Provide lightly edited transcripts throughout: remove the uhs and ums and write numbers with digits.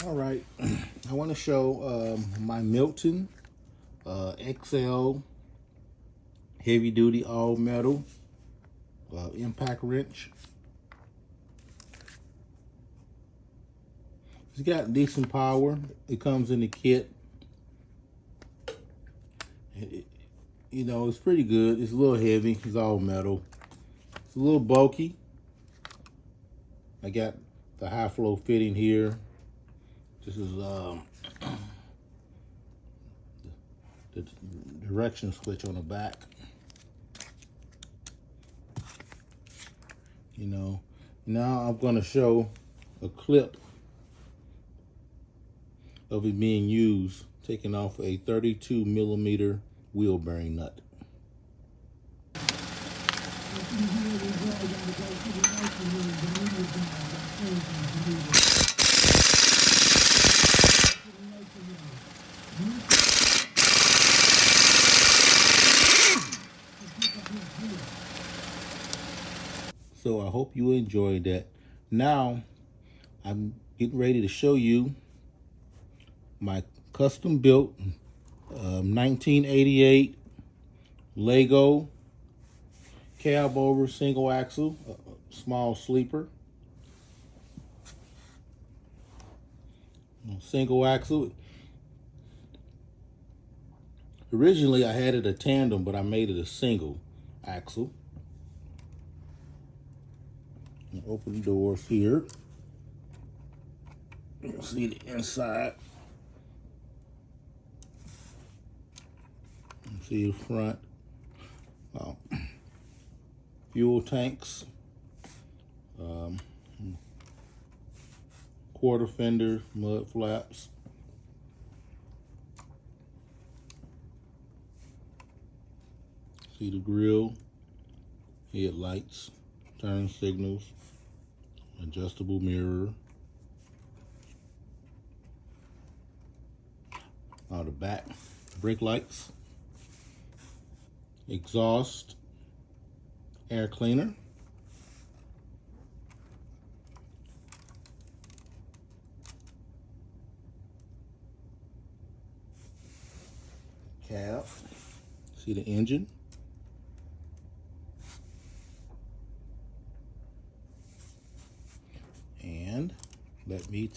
All right, I want to show my Milton XL heavy duty all metal impact wrench. It's got decent power. It comes in the kit. You know, it's pretty good. It's a little heavy. It's all metal. It's a little bulky. I got the high flow fitting here. This is the direction switch on the back. You know, now I'm going to show a clip of it being used, taking off a 32 millimeter wheel bearing nut. So I hope you enjoyed that. Now I'm getting ready to show you my custom built 1988 Lego cabover single axle small sleeper. Single axle. Originally I had it a tandem, but I made it a single axle. Open the doors here. You'll see the inside. See the front. Fuel tanks. Quarter fender, mud flaps. See the grill, headlights, turn signals, adjustable mirror. The back, brake lights, exhaust, air cleaner, cab, see the engine, and let me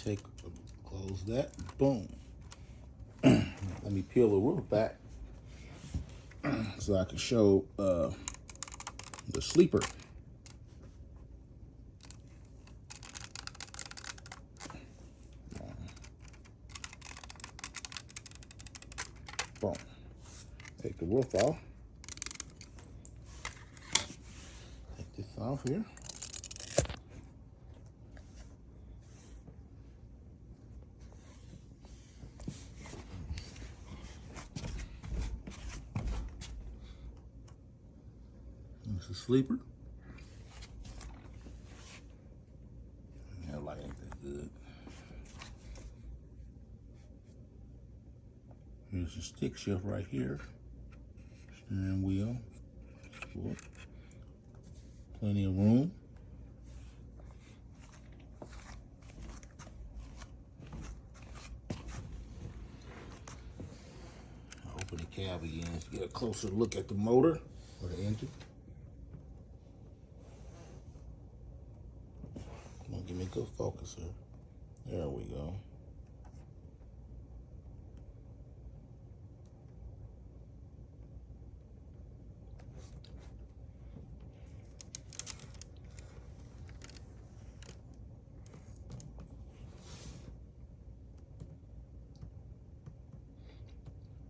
close that, boom. Let me peel the roof back so I can show the sleeper. Boom. Take the roof off. Take this off here. It's a sleeper. That light ain't that good. Here's the stick shift right here. Steering wheel. Cool. Plenty of room. I'll open the cab again to get a closer look at the motor or the engine. Give me a good focus here. There we go.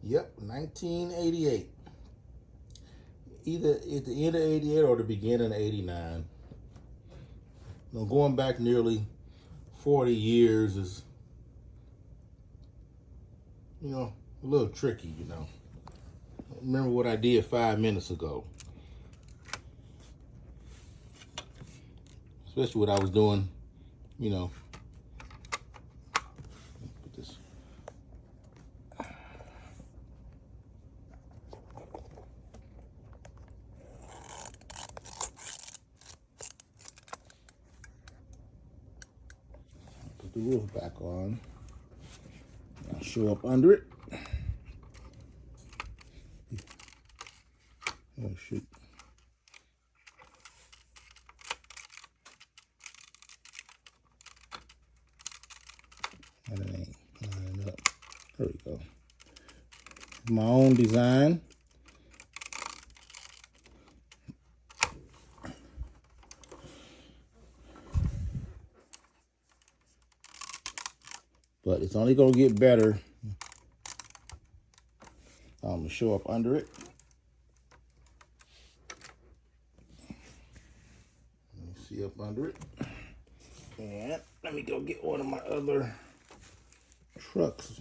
Yep, 1988. Either at the end of 88 or the beginning of 89. Now, going back nearly 40 years is, you know, a little tricky, you know. Remember what I did 5 minutes ago. Especially what I was doing, you know. Put this. Put the roof back on. I'll show up under it. Oh shoot. That ain't lining up. There we go. My own design. But it's only gonna get better. I'm gonna show up under it. Let me see up under it. And let me go get one of my other trucks.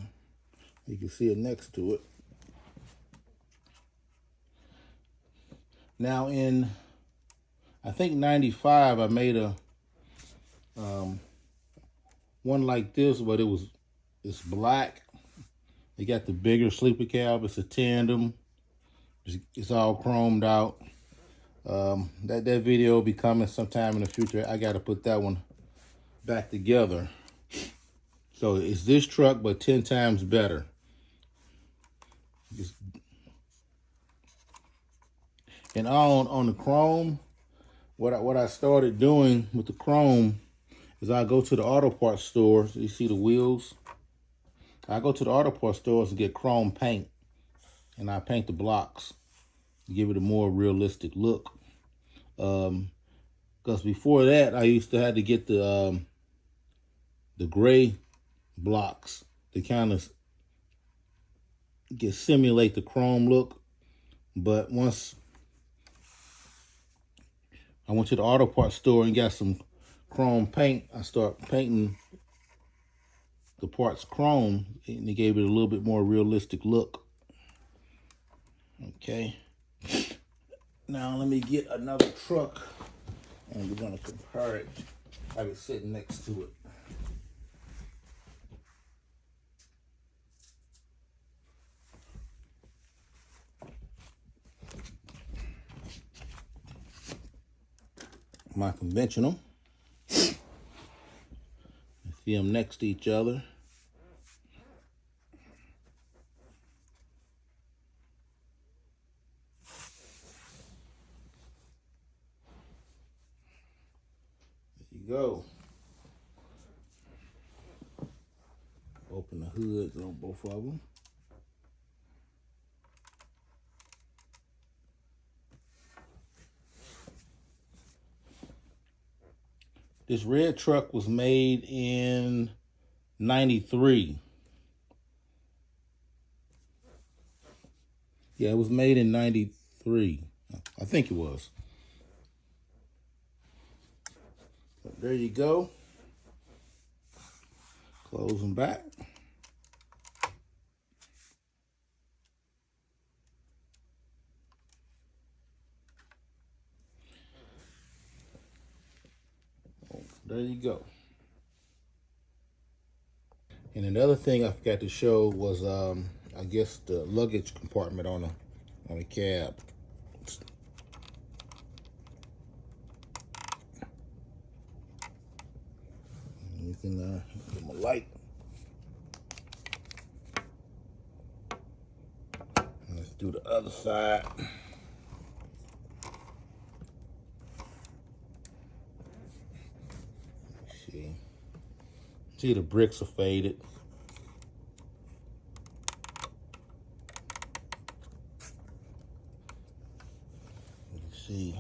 You can see it next to it. Now in, I think 95, I made a one like this, but it's black. They got the bigger sleeper cab. It's a tandem. It's all chromed out. That video will be coming sometime in the future. I got to put that one back together. So it's this truck, but 10 times better. And on the chrome, what I started doing with the chrome is I go to the auto parts stores. You see the wheels? I go to the auto parts stores and get chrome paint, and I paint the blocks to give it a more realistic look. Because before that, I used to have to get the gray blocks to kind of simulate the chrome look. But once I went to the auto parts store and got some chrome paint, I started painting the parts chrome, and it gave it a little bit more realistic look. Okay. Now let me get another truck, and we're gonna compare it. I was sitting next to it. My conventional. See them next to each other. There you go. Open the hoods on both of them. This red truck was made in 93. Yeah, it was made in 93. I think it was. But there you go. Close them back. There you go. And another thing I forgot to show was, I guess, the luggage compartment on a cab. You can give them a light. Let's do the other side. See the bricks are faded. You can see,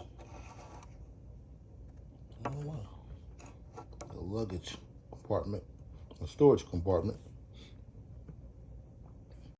oh wow, the luggage compartment, the storage compartment.